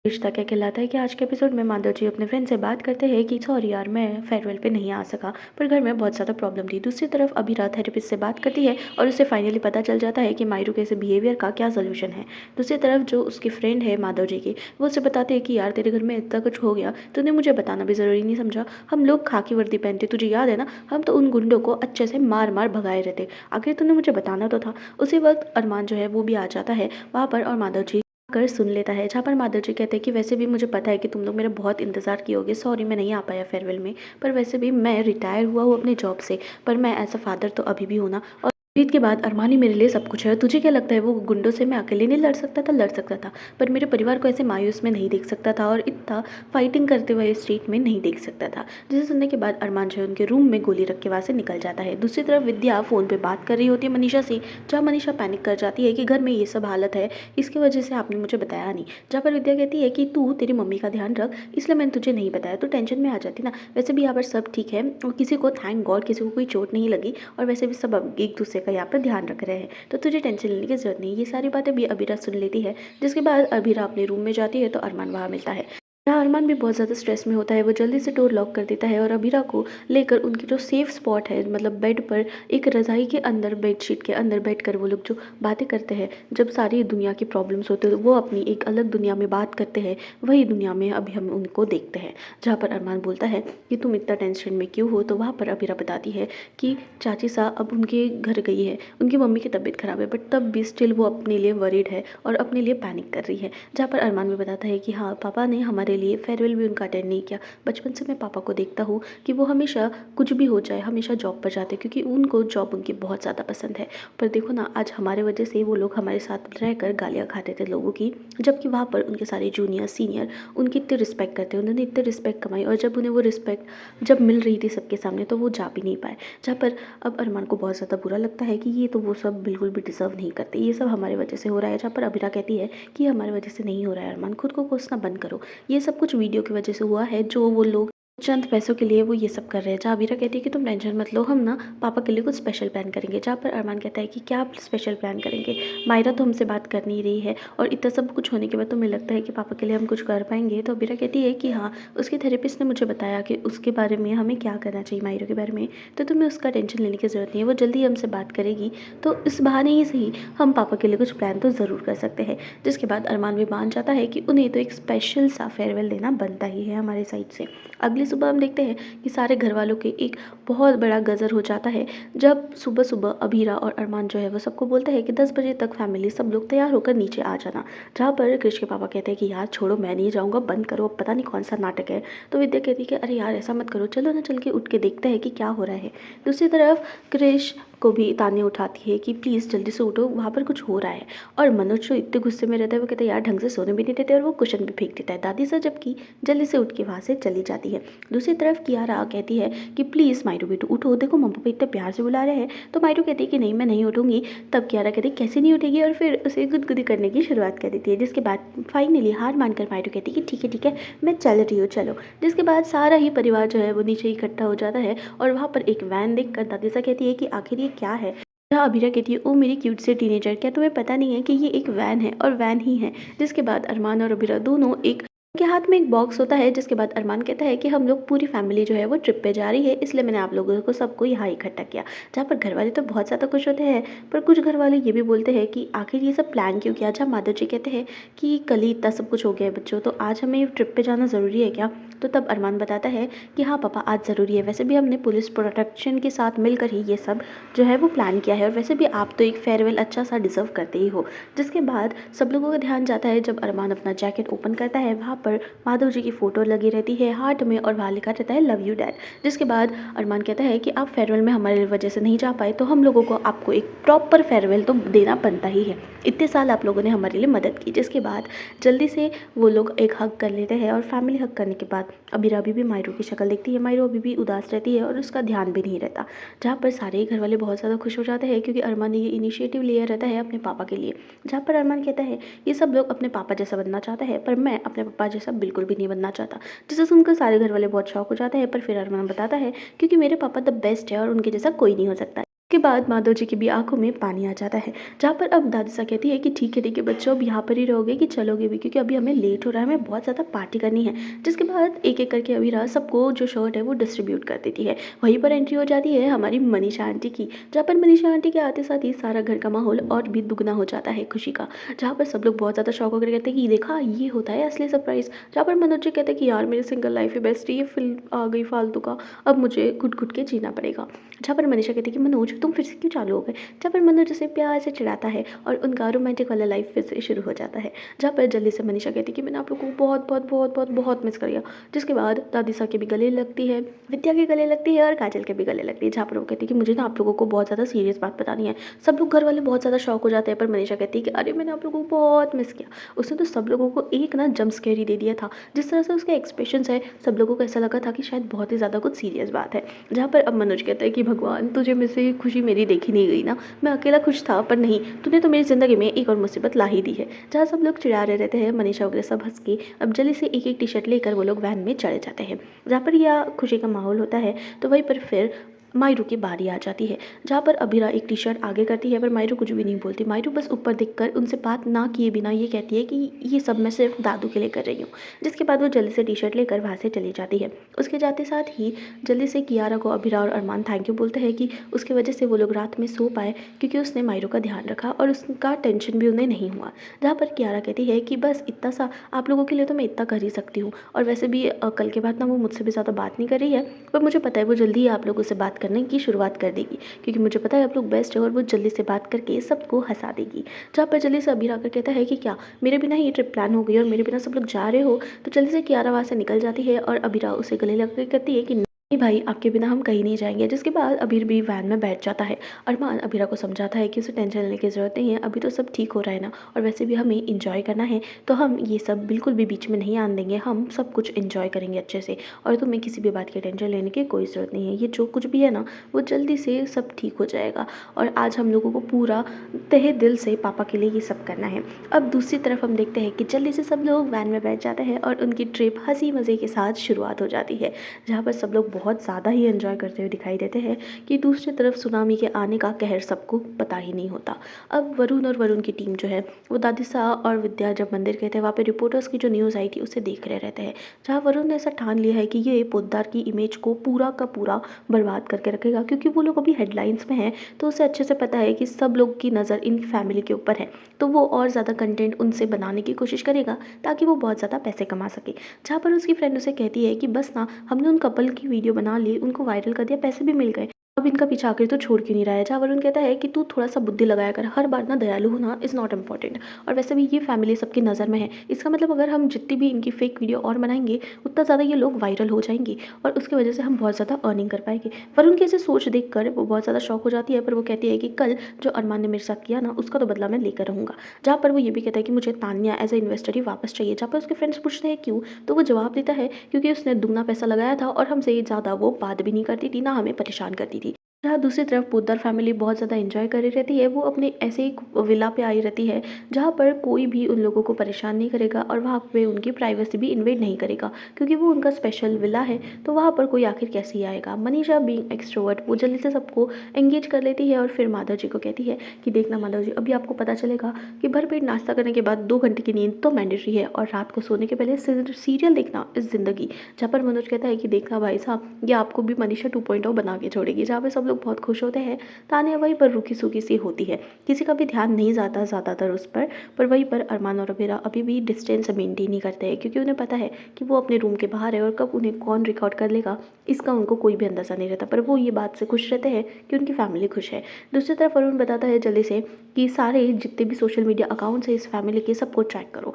रिश्ता क्या कहलाता है कि आज के एपिसोड में माधव जी अपने फ्रेंड से बात करते हैं कि सॉरी यार मैं फेयरवेल पे नहीं आ सका, पर घर में बहुत ज़्यादा प्रॉब्लम थी। दूसरी तरफ अभिरा थेरेपिस्ट से बात करती है और उसे फाइनली पता चल जाता है कि मायरू के ऐसे बिहेवियर का क्या सोल्यूशन है। दूसरी तरफ जो उसकी फ्रेंड है माधव जी की, वो उसे बताती है कि यार तेरे घर में इतना कुछ हो गया, तूने मुझे बताना भी ज़रूरी नहीं समझा। हम लोग खाकी वर्दी पहनते, तुझे याद है ना, हम तो उन गुंडों को अच्छे से मार मार भगाए रहते, आखिर तूने मुझे बताना तो था। उसी वक्त अरमान जो है वो भी आ जाता है वहाँ पर और माधव जी कर सुन लेता है, जहाँ पर माधव जी कहते हैं कि वैसे भी मुझे पता है कि तुम लोग मेरा बहुत इंतज़ार किए, सॉरी मैं नहीं आ पाया फेयरवेल में, पर वैसे भी मैं रिटायर हुआ हूँ अपने जॉब से, पर मैं एज अ फादर तो अभी भी हूँ ना, और जीत के बाद अरमान ही मेरे लिए सब कुछ है। तुझे क्या लगता है वो गुंडों से मैं अकेले नहीं लड़ सकता था? लड़ सकता था, पर मेरे परिवार को ऐसे मायूस में नहीं देख सकता था और इतना फाइटिंग करते हुए स्ट्रीट में नहीं देख सकता था। जिसे सुनने के बाद अरमान जो है उनके रूम में गोली रख के वहाँ से निकल जाता है। दूसरी तरफ विद्या फ़ोन पे बात कर रही होती है मनीषा से, जहाँ मनीषा पैनिक कर जाती है कि घर में ये सब हालत है, इसकी वजह से आपने मुझे बताया नहीं। जहाँ पर विद्या कहती है कि तू तेरी मम्मी का ध्यान रख, इसलिए मैंने तुझे नहीं बताया, तो टेंशन में आ जाती ना। वैसे भी यहाँ पर सब ठीक है और किसी को थैंक गॉड किसी को कोई चोट नहीं लगी, और वैसे भी सब अब एक दूसरे का यहाँ पर ध्यान रख रहे हैं, तो तुझे टेंशन लेने की ज़रूरत नहीं। ये सारी बातें भी अबीरा सुन लेती है। जिसके बाद अबीरा अपने रूम में जाती है तो अरमान वहाँ मिलता है। जहाँ अरमान भी बहुत ज़्यादा स्ट्रेस में होता है, वो जल्दी से डोर लॉक कर देता है और अबीरा को लेकर उनकी जो सेफ स्पॉट है, मतलब बेड पर एक रज़ाई के अंदर, बेडशीट के अंदर बैठकर वो लोग जो बातें करते हैं, जब सारी दुनिया की प्रॉब्लम्स होते हैं वो अपनी एक अलग दुनिया में बात करते हैं, वही दुनिया में अभी हम उनको देखते हैं। जहाँ पर अरमान बोलता है कि तुम इतना टेंशन में क्यों हो, तो वहाँ पर अबीरा बताती है कि चाची सा अब उनके घर गई है, उनकी मम्मी की तबीयत ख़राब है, बट तब भी स्टिल वो अपने लिए वरीड है और अपने लिए पैनिक कर रही है। जहाँ पर अरमान भी बताता है कि हाँ, पापा ने हमारे लिए फेयरवेल भी उनका अटेंड नहीं किया। बचपन से मैं पापा को देखता हूँ कि वो हमेशा कुछ भी हो जाए हमेशा जॉब पर जाते, क्योंकि उनको जॉब उनकी बहुत ज़्यादा पसंद है। पर देखो ना, आज हमारे वजह से वो लोग हमारे साथ रहकर गालियाँ खाते थे लोगों की, जबकि वहाँ पर उनके सारे जूनियर सीनियर उनकी इतनी रिस्पेक्ट करते हैं, उन्होंने इतनी रिस्पेक्ट कमाई, और जब उन्हें वो रिस्पेक्ट जब मिल रही थी सबके सामने तो वो जा भी नहीं पाए। जहाँ पर अब अरमान को बहुत ज़्यादा बुरा लगता है कि ये तो वो सब बिल्कुल भी डिज़र्व नहीं करते, ये सब हमारे वजह से हो रहा है। जहाँ पर अबीरा कहती है कि हमारी वजह से नहीं हो रहा है अरमान, खुद को कोसना बंद करो, ये सब कुछ वीडियो की वजह से हुआ है, जो वो लोग चंद पैसों के लिए वो ये सब कर रहे हैं। जहाँ अबीरा कहती है कि तुम टेंशन मत लो, हम ना पापा के लिए कुछ स्पेशल प्लान करेंगे। जहाँ पर अरमान कहता है कि क्या स्पेशल प्लान करेंगे, मायरा तो हमसे बात कर नहीं रही है, और इतना सब कुछ होने के बाद तुम्हें लगता है कि पापा के लिए हम कुछ कर पाएंगे? तो अबीरा कहती है कि हाँ, उसकी थेरेपिस्ट ने मुझे बताया कि उसके बारे में हमें क्या करना चाहिए, मायरा के बारे में, तो तुम्हें उसका टेंशन लेने की ज़रूरत नहीं है, वो जल्दी हमसे बात करेगी, तो इस बहाने ही सही हम पापा के लिए कुछ प्लान तो ज़रूर कर सकते हैं। जिसके बाद अरमान भी मान जाता है कि उन्हें तो एक स्पेशल सा फेयरवेल देना बनता ही है हमारे साइड से। अगली सुबह हम देखते हैं कि सारे घर वालों के एक बहुत बड़ा गजर हो जाता है, जब सुबह सुबह अभीरा और अरमान जो है वो सबको बोलते हैं कि 10 बजे तक फैमिली सब लोग तैयार होकर नीचे आ जाना। जहाँ पर कृष के पापा कहते हैं कि यार छोड़ो, मैं नहीं जाऊँगा, बंद करो, अब पता नहीं कौन सा नाटक है। तो विद्या कहती है कि अरे यार ऐसा मत करो, चलो ना, चल के उठ के देखते हैं कि क्या हो रहा है। दूसरी तरफ कृष को भी ताने उठाती है कि प्लीज़ जल्दी से उठो, वहाँ पर कुछ हो रहा है। और मनोज जो इतने गुस्से में रहता है वो कहता है यार ढंग से सोने भी नहीं देते, और वो कुशन भी फेंक देता है। दादी सर जबकि जल्दी से उठ के वहाँ से चली जाती है। दूसरी तरफ कियारा कहती है कि प्लीज़ मायरू बेटू उठो, देखो मम्मा पापा इतने प्यार से बुला रहे हैं। तो मायरू कहती है कि नहीं मैं नहीं उठूंगी। तब कियारा कहती है कैसे नहीं उठेगी, और फिर उसे गुदगुदी करने की शुरुआत कर देती है। जिसके बाद फाइनली हार मानकर मायरू कहती है कि ठीक है मैं चल रही हूँ, चलो। जिसके बाद सारा ही परिवार जो है वो नीचे इकट्ठा हो जाता है, और वहाँ पर एक वैन देखकर दादी सा कहती है कि आखिर ये क्या है। जहाँ अबीरा कहती है ओ मेरी क्यूट से टीनेजर, क्या तुम्हें पता नहीं है कि ये एक वैन है और वैन ही है। जिसके बाद अरमान और अबीरा दोनों एक उनके हाथ में एक बॉक्स होता है। जिसके बाद अरमान कहता है कि हम लोग पूरी फैमिली जो है वो ट्रिप पे जा रही है, इसलिए मैंने आप लोगों को सबको यहाँ इकट्ठा किया। जहाँ पर घर वाले तो बहुत ज़्यादा खुश होते हैं, पर कुछ घर वाले ये भी बोलते हैं कि आखिर ये सब प्लान क्यों किया। जहाँ माधव जी कहते हैं कि कल ही इतना सब कुछ हो गया है बच्चों, तो आज हमें ट्रिप पे जाना ज़रूरी है क्या? तो तब अरमान बताता है कि हाँ पापा आज ज़रूरी है, वैसे भी हमने पुलिस प्रोटेक्शन के साथ मिलकर ही ये सब जो है वो प्लान किया है, और वैसे भी आप तो एक फेयरवेल अच्छा सा डिज़र्व करते ही हो। जिसके बाद सब लोगों का ध्यान जाता है, जब अरमान अपना जैकेट ओपन करता है वहाँ पर माधव जी की फ़ोटो लगी रहती है हार्ट में, और वहाँ लिखा रहता है लव यू डैड। जिसके बाद अरमान कहता है कि आप फेयरवेल में हमारे वजह से नहीं जा पाए, तो हम लोगों को आपको एक प्रॉपर फेयरवेल तो देना बनता ही है, इतने साल आप लोगों ने हमारे लिए मदद की। जिसके बाद जल्दी से वो लोग एक हग कर लेते हैं, और फैमिली हग करने के बाद अबीरा अभी भी मायरू की शक्ल देखती है। मायरू अभी भी उदास रहती है और उसका ध्यान भी नहीं रहता। जहाँ पर सारे ही घर वाले बहुत ज़्यादा खुश हो जाते हैं, क्योंकि अरमान ने ये इनिशिएटिव लिया रहता है अपने पापा के लिए। जहाँ पर अरमान कहता है ये सब लोग अपने पापा जैसा बनना चाहता है, पर मैं अपने पापा जैसा बिल्कुल भी नहीं बनना चाहता। जिसे सुनकर सारे घर वाले बहुत शौक हो जाते हैं, पर फिर अरमान बताता है क्योंकि मेरे पापा द बेस्ट है और उनके जैसा कोई नहीं हो सकता। के बाद माधव जी की भी आंखों में पानी आ जाता है। जहाँ पर अब दादी सा कहती है कि ठीक है बच्चों, अब यहाँ पर ही रहोगे कि चलोगे भी, क्योंकि अभी हमें लेट हो रहा है, हमें बहुत ज़्यादा पार्टी करनी है। जिसके बाद एक एक करके अभी सबको जो शर्ट है वो डिस्ट्रीब्यूट कर देती है। वहीं पर एंट्री हो जाती है हमारी मनीषा आंटी की, जहाँ पर मनीषा आंटी के आते साथ ही सारा घर का माहौल और भी दुगना हो जाता है खुशी का। जहाँ पर सब लोग बहुत ज़्यादा शौक होकर कहते हैं कि देखा ये होता है असली सरप्राइज। जहाँ पर मनोज जी कहते हैं कि यार मेरी सिंगल लाइफ है बेस्ट, ये फिल्म आ गई फालतू का, अब मुझे घुट घुट के जीना पड़ेगा। जहाँ पर मनीषा कहती है कि मनोज तुम फिर से क्यों चालू हो गए। जहाँ पर मनोज उसे प्यार से चिढ़ाता है और उनका रोमांटिक वाला लाइफ फिर से शुरू हो जाता है। जहाँ पर जल्दी से मनीषा कहती है कि मैंने आप लोगों को बहुत बहुत बहुत बहुत बहुत मिस किया। जिसके बाद दादी सा के भी गले लगती है, विद्या के गले लगती है और काजल के भी गले लगती है। जहाँ पर वो कहती है कि मुझे ना आप लोगों को बहुत ज़्यादा सीरियस बात बतानी है। सब लोग घर वाले बहुत ज़्यादा शौक हो जाते हैं, पर मनीषा कहती है कि अरे मैंने आप लोगों को बहुत मिस किया। उसने तो सब लोगों को एक ना जंप स्केयर ही दे दिया था। जिस तरह से उसके एक्सप्रेशंस है, सब लोगों को ऐसा लगा था कि शायद बहुत ही ज़्यादा कुछ सीरियस बात है। जहाँ पर अब मनोज कहता है कि भगवान तुझे में से खुशी मेरी देखी नहीं गई ना, मैं अकेला खुश था, पर नहीं, तूने तो मेरी ज़िंदगी में एक और मुसीबत ला ही दी है। जहाँ सब लोग चिढ़ा रहे रहते हैं, मनीषा वगैरह सब हंस के अब जल्दी से एक एक टी शर्ट लेकर वो लोग वैन में चढ़े जाते हैं। जहाँ पर यह खुशी का माहौल होता है, तो वहीं पर फिर मायरू की बारी आ जाती है। जहाँ पर अबीरा एक टी शर्ट आगे करती है, पर मायरू कुछ भी नहीं बोलती। मायरू बस ऊपर देखकर उनसे बात ना किए बिना ये कहती है कि ये सब मैं सिर्फ दादू के लिए कर रही हूँ। जिसके बाद वो जल्दी से टी शर्ट लेकर वहाँ से चली जाती है। उसके जाते साथ ही जल्दी से कियारा को अबीरा और अरमान थैंक यू बोलते हैं कि उसकी वजह से वो लोग रात में सो पाए, क्योंकि उसने मायरू का ध्यान रखा और उसका टेंशन भी उन्हें नहीं हुआ। जहाँ पर कियारा कहती है कि बस इतना सा आप लोगों के लिए तो मैं इतना कर ही सकती हूँ, और वैसे भी कल के बाद ना वो मुझसे भी ज़्यादा बात नहीं कर रही है, पर मुझे पता है वो जल्दी ही आप लोगों से बात करने की शुरुआत कर देगी, क्योंकि मुझे पता है आप लोग बेस्ट है, और वो जल्दी से बात करके सबको हंसा देगी। जहाँ पर जल्दी से अबीर आकर कहता है कि क्या मेरे बिना ही ये ट्रिप प्लान हो गई और मेरे बिना सब लोग जा रहे हो। तो जल्दी से कियारा वहाँ से निकल जाती है और अबीरा उसे गले लग कहती है कि नहीं भाई, आपके बिना हम कहीं नहीं जाएंगे। जिसके बाद अबीर भी वैन में बैठ जाता है। अरमान अबीरा को समझाता है कि उसे टेंशन लेने की ज़रूरत नहीं है, अभी तो सब ठीक हो रहा है ना, और वैसे भी हमें इंजॉय करना है, तो हम ये सब बिल्कुल भी बीच में नहीं आने देंगे, हम सब कुछ इंजॉय करेंगे अच्छे से, और तुम्हें किसी भी बात की टेंशन लेने की कोई ज़रूरत नहीं है। ये जो कुछ भी है ना, वो जल्दी से सब ठीक हो जाएगा, और आज हम लोगों को पूरा तहे दिल से पापा के लिए ये सब करना है। अब दूसरी तरफ हम देखते हैं कि जल्दी से सब लोग वैन में बैठ जाते हैं और उनकी ट्रिप हंसी मज़े के साथ शुरुआत हो जाती है। जहाँ पर सब लोग बहुत ज़्यादा ही एंजॉय करते हुए दिखाई देते हैं कि दूसरी तरफ सुनामी के आने का कहर सबको पता ही नहीं होता। अब वरुण और वरुण की टीम जो है वो दादी सा और विद्या जब मंदिर गए थे, वहाँ पे रिपोर्टर्स की जो न्यूज़ आई थी उसे देख रहे रहते हैं। जहाँ वरुण ने ऐसा ठान लिया है कि ये पोद्दार की इमेज को पूरा का पूरा बर्बाद करके रखेगा, क्योंकि वो लोग अभी हेडलाइंस में हैं, तो उसे अच्छे से पता है कि सब लोग की नज़र इन फैमिली के ऊपर है, तो वो और ज़्यादा कंटेंट उनसे बनाने की कोशिश करेगा ताकि वो बहुत ज़्यादा पैसे कमा सके। जहाँ पर उसकी फ्रेंड उसे कहती है कि बस ना, हमने उन कपल की वीडियो बना ली, उनको वायरल कर दिया, पैसे भी मिल गए, अब इनका पीछा आखिर तो छोड़ क्यों नहीं रहा है। जहाँ वरुण कहता है कि तू थोड़ा सा बुद्धि लगाया कर, हर बार ना दयालु होना इज़ नॉट इम्पॉर्टेंट, और वैसे भी ये फैमिली सबकी नज़र में है, इसका मतलब अगर हम जितनी भी इनकी फेक वीडियो और बनाएंगे उतना ज़्यादा ये लोग वायरल हो जाएंगे, और उसकी वजह से हम बहुत ज़्यादा अर्निंग कर पाएंगे। वरुण की ऐसे सोच देख कर वो बहुत ज़्यादा शौक हो जाती है, पर वो कहती है कि कल जो अरमान ने मेरे साथ किया ना, उसका तो बदला मैं लेकर रहूँगा। जहाँ पर वो ये भी कहता है कि मुझे तान्या एज ए इन्वेस्टर ही वापस चाहिए। जहाँ पर उसके फ्रेंड्स पूछते हैं क्यों, तो वो जवाब देता है क्योंकि उसने दुगना पैसा लगाया था और हमसे ज़्यादा वो बात भी नहीं करती थी, ना हमें परेशान करती थी। जहाँ दूसरी तरफ पोद्दार फैमिली बहुत ज़्यादा एंजॉय कर रही रहती है, वो अपने ऐसे एक विला पे आई रहती है जहाँ पर कोई भी उन लोगों को परेशान नहीं करेगा, और वहाँ पे उनकी प्राइवेसी भी इन्वेड नहीं करेगा, क्योंकि वो उनका स्पेशल विला है, तो वहाँ पर कोई आखिर कैसे ही आएगा। मनीषा बीइंग एक्सट्रोवर्ट वो जल्दी से सबको एंगेज कर लेती है, और फिर माधव जी को कहती है कि देखना माधव जी, अभी आपको पता चलेगा कि भरपेट नाश्ता करने के बाद 2 घंटे की नींद तो मैंडेटरी है, और रात को सोने के पहले सीरियल देखना इस ज़िंदगी। जहाँ पर मनोज कहता है कि देखना भाई साहब, ये आपको भी मनीषा 2.0 बना के छोड़ेगी। जहाँ पर सब लोग बहुत खुश होते हैं, तान्या वहीं पर रूखी सूखी सी होती है, किसी का भी ध्यान नहीं जाता ज़्यादातर उस पर वहीं पर अरमान और अबीरा अभी भी डिस्टेंस मेंटेन ही करते हैं, क्योंकि उन्हें पता है कि वो अपने रूम के बाहर है और कब उन्हें कौन रिकॉर्ड कर लेगा इसका उनको कोई भी अंदाज़ा नहीं रहता, पर वो ये बात से खुश रहते हैं कि उनकी फैमिली खुश है। दूसरी तरफ अरुण बताता है जल्दी से कि सारे जितने भी सोशल मीडिया अकाउंट्स है इस फैमिली के, सबको ट्रैक करो।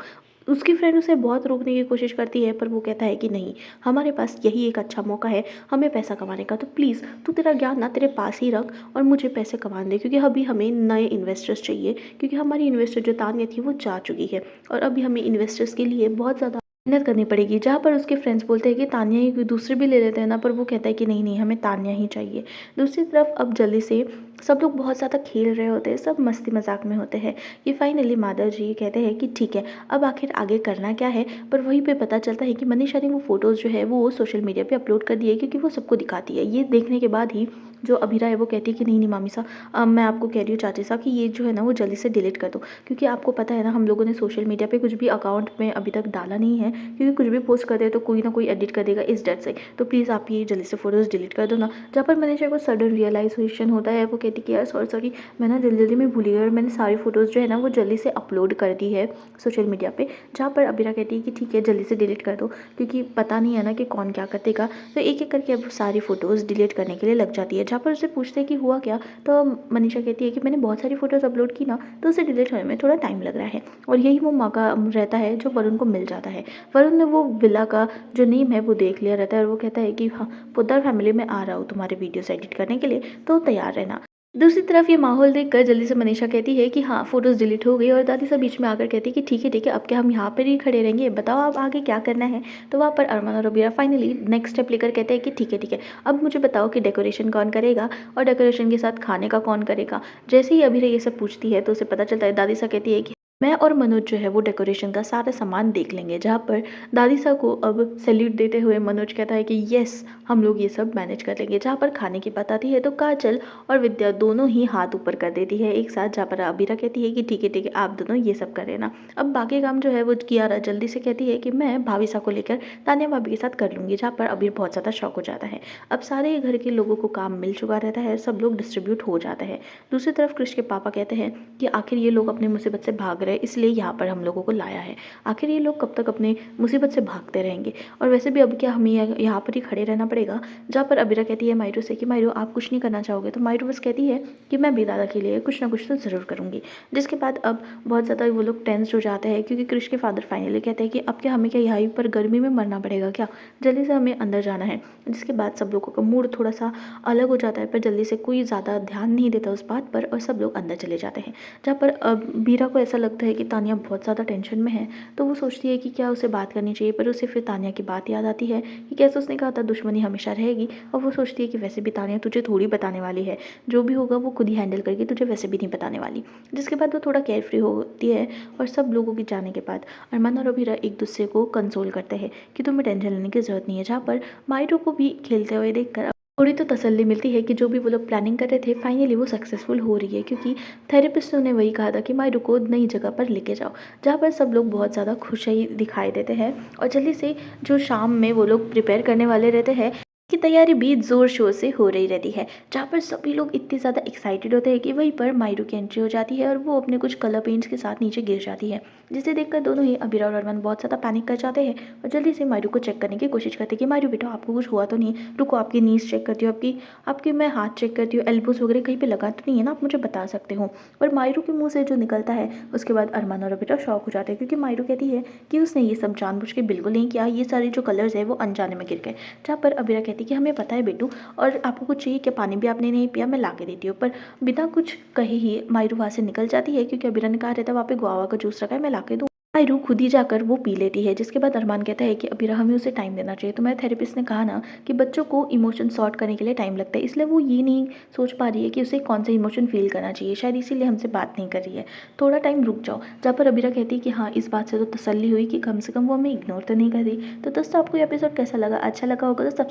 उसकी फ्रेंड उसे बहुत रोकने की कोशिश करती है, पर वो कहता है कि नहीं, हमारे पास यही एक अच्छा मौका है हमें पैसा कमाने का, तो प्लीज़ तू तेरा ज्ञान ना तेरे पास ही रख और मुझे पैसे कमाने दे, क्योंकि अभी हमें नए इन्वेस्टर्स चाहिए, क्योंकि हमारी इन्वेस्टर जो तान्या थी वो जा चुकी है, और अभी हमें इन्वेस्टर्स के लिए बहुत ज़्यादा मेहनत करनी पड़ेगी। जहाँ पर उसके फ्रेंड्स बोलते हैं कि तान्या ही कोई दूसरे भी ले लेते हैं ना, पर वो कहता है कि नहीं नहीं, हमें तान्या ही चाहिए। दूसरी तरफ अब जल्दी से सब लोग बहुत ज़्यादा खेल रहे होते हैं, सब मस्ती मजाक में होते हैं कि फाइनली माधव जी कहते हैं कि ठीक है, अब आखिर आगे करना क्या है। पर वहीं पे पता चलता है कि मनीषा ने वो फ़ोटोज़ जो है वो सोशल मीडिया पे अपलोड कर दी है, क्योंकि वो सबको दिखाती है। ये देखने के बाद ही जो अभीरा है वो कहती है कि नहीं नहीं मामी साहब, मैं आपको कह रही हूँ चाची साहब कि ये जो है ना वो जल्दी से डिलीट कर दो, क्योंकि आपको पता है ना हम लोगों ने सोशल मीडिया पे कुछ भी अकाउंट में अभी तक डाला नहीं है, क्योंकि कुछ भी पोस्ट करते हैं तो कोई ना कोई एडिट कर देगा इस डर से। तो प्लीज़ आप ये जल्दी से फ़ोटोज़ डिलीट कर दो ना। जहाँ पर मनीषा को सडन रियलाइजेशन होता है, वो कहती कि यार सॉरी सॉरी, मैं ना जल्दी जल्दी में भूल गई और मैंने सारी फ़ोटोज़ जो है ना वो जल्दी से अपलोड कर दी है सोशल मीडिया पे। जहाँ पर अबीरा कहती है कि ठीक है जल्दी से डिलीट कर दो, क्योंकि पता नहीं है ना कि कौन क्या कर देगा। तो एक एक करके अब सारी फ़ोटोज़ डिलीट करने के लिए लग जाती है। जहाँ पर उससे पूछते हैं कि हुआ क्या, तो मनीषा कहती है कि मैंने बहुत सारी फ़ोटोज़ अपलोड की ना, तो उसे डिलीट होने में थोड़ा टाइम लग रहा है। और यही वो मौका रहता है जो वरुण को मिल जाता है। वरुण ने वो विला का जो नेम है वो देख लिया रहता है, और वो कहता है कि हाँ, पोद्दार फैमिली में आ रहा हूँ तुम्हारे वीडियोस एडिट करने के लिए, तो तैयार रहना। दूसरी तरफ ये माहौल देखकर जल्दी से मनीषा कहती है कि हाँ, फ़ोटोज़ डिलीट हो गई, और दादी सब बीच में आकर कहती है कि ठीक है, अब क्या हम यहाँ पर ही खड़े रहेंगे, बताओ अब आगे क्या करना है। तो वहाँ पर अरमान और रबीरा फाइनली नेक्स्ट स्टेप लेकर कहते हैं कि ठीक है, अब मुझे बताओ कि डेकोरेशन कौन करेगा, और डेकोरेशन के साथ खाने का कौन करेगा। जैसे ही अभीरा ये सब पूछती है तो उसे पता चलता है, दादी सा कहती है कि मैं और मनोज जो है वो डेकोरेशन का सारा सामान देख लेंगे। जहाँ पर दादी सा को अब सैल्यूट देते हुए मनोज कहता है कि यस, हम लोग ये सब मैनेज कर लेंगे। जहाँ पर खाने की बात आती है तो काजल और विद्या दोनों ही हाथ ऊपर कर देती है एक साथ। जहाँ पर अबीरा कहती है कि ठीक है, आप दोनों ये सब कर लेना। अब बाकी काम जो है वो कियारा जल्दी से कहती है कि मैं भाभी सा को लेकर तानिया भाभी के साथ कर लूँगी। जहाँ पर अबीर बहुत ज़्यादा शौक हो जाता है। अब सारे घर के लोगों को काम मिल चुका रहता है, सब लोग डिस्ट्रीब्यूट हो जाते हैं। दूसरी तरफ कृष के पापा कहते हैं कि आखिर ये लोग अपनी मुसीबत से भाग रहे हैं, इसलिए यहाँ पर हम लोगों को लाया है। आखिर ये लोग कब तक अपने मुसीबत से भागते रहेंगे, और वैसे भी अब क्या हमें यहाँ पर ही खड़े रहना पड़ेगा। जहाँ पर अबीरा कहती है मायरू से कि मायरू आप कुछ नहीं करना चाहोगे, तो मायरू बस कहती है कि मैं भी दादा के लिए कुछ ना कुछ तो ज़रूर करूँगी। जिसके बाद अब बहुत ज़्यादा वो लोग टेंस हो जाते हैं, क्योंकि कृष के फादर फाइनली कहते हैं कि अब क्या हमें क्या यहाँ पर गर्मी में मरना पड़ेगा क्या, जल्दी से हमें अंदर जाना है। जिसके बाद सब लोगों का मूड थोड़ा सा अलग हो जाता है, पर जल्दी से कोई ज़्यादा ध्यान नहीं देता उस बात पर, और सब लोग अंदर चले जाते हैं। जहाँ पर अब बीरा को ऐसा लगता है कि तानिया बहुत ज़्यादा टेंशन में है, तो वो सोचती है कि क्या उसे बात करनी चाहिए, पर उसे फिर तानिया की बात याद आती है कि कैसे उसने कहा था दुश्मनी हमेशा रहेगी। और वो सोचती है कि वैसे भी तानिया तुझे थोड़ी बताने वाली है, जो भी होगा वो खुद ही हैंडल करके तुझे वैसे भी नहीं बताने वाली। जिसके बाद वो थोड़ा केयर फ्री होती है, और सब लोगों के जाने के बाद अरमान और अबीरा एक दूसरे को कंसोल करते हैं कि तुम्हें टेंशन लेने की ज़रूरत नहीं है। जहाँ पर मायरू को भी खेलते हुए देखकर थोड़ी तो तसल्ली मिलती है कि जो भी वो लोग प्लानिंग कर रहे थे फाइनली वो सक्सेसफुल हो रही है, क्योंकि थेरेपिस्ट ने वही कहा था कि मायरू को नई जगह पर लेके जाओ। जहाँ पर सब लोग बहुत ज़्यादा खुश ही दिखाई देते हैं, और जल्दी से जो शाम में वो लोग प्रिपेयर करने वाले रहते हैं की तैयारी भी ज़ोर शोर से हो रही रहती है। जहाँ पर सभी लोग इतने ज़्यादा एक्साइटेड होते हैं कि वहीं पर मायरू की एंट्री हो जाती है, और वो अपने कुछ कलर पेंट्स के साथ नीचे गिर जाती है। जिसे देखकर दोनों ही अबीरा और अरमान बहुत ज़्यादा पैनिक कर जाते हैं, और जल्दी से मायरू को चेक करने की कोशिश करते हैं कि मायरू बेटा आपको कुछ हुआ तो नहीं, रुको आपकी नीज चेक करती हूँ, आपकी आपकी मैं हाथ चेक करती हूँ, एल्बोज वगैरह कहीं पे लगा तो नहीं है ना, आप मुझे बता सकते हो। और मायरू के मुँह से जो निकलता है उसके बाद अरमान और अबीरा शॉक हो जाते हैं, क्योंकि मायरू कहती है कि उसने ये सब जानबूझ के बिल्कुल नहीं किया, ये सारे जो कलर्स है वो अनजाने में गिर गए। जहाँ पर अबीरा कहती है कि हमें पता है बेटू, और आपको कुछ चाहिए क्या, पानी भी आपने नहीं पिया, मैं ला के देती हूँ। पर बिना कुछ कहे ही मायरू वहाँ से निकल जाती है, क्योंकि अबीरा ने कहा रहता है वहाँ पे गुआवा का जूस रखा है, मैं ला के दूँ। मायरू खुद ही जाकर वो पी लेती है। जिसके बाद अरमान कहता है कि अबीरा हमें उसे टाइम देना चाहिए। तो मेरे थेरेपिस्ट ने कहा ना कि बच्चों को इमोशन सॉर्ट करने के लिए टाइम लगता है, इसलिए वो ये नहीं सोच पा रही है कि उसे कौन सा इमोशन फील करना चाहिए, शायद इसीलिए हमसे बात नहीं कर रही है, थोड़ा टाइम रुक जाओ। जहाँ पर अबीरा कहती है कि हाँ, इस बात से तो तसल्ली हुई कि कम से कम वो हमें इग्नोर तो नहीं कर रही। तो दोस्तों आपको ये एपिसोड कैसा लगा, अच्छा लगा होगा तो सब्सक्राइब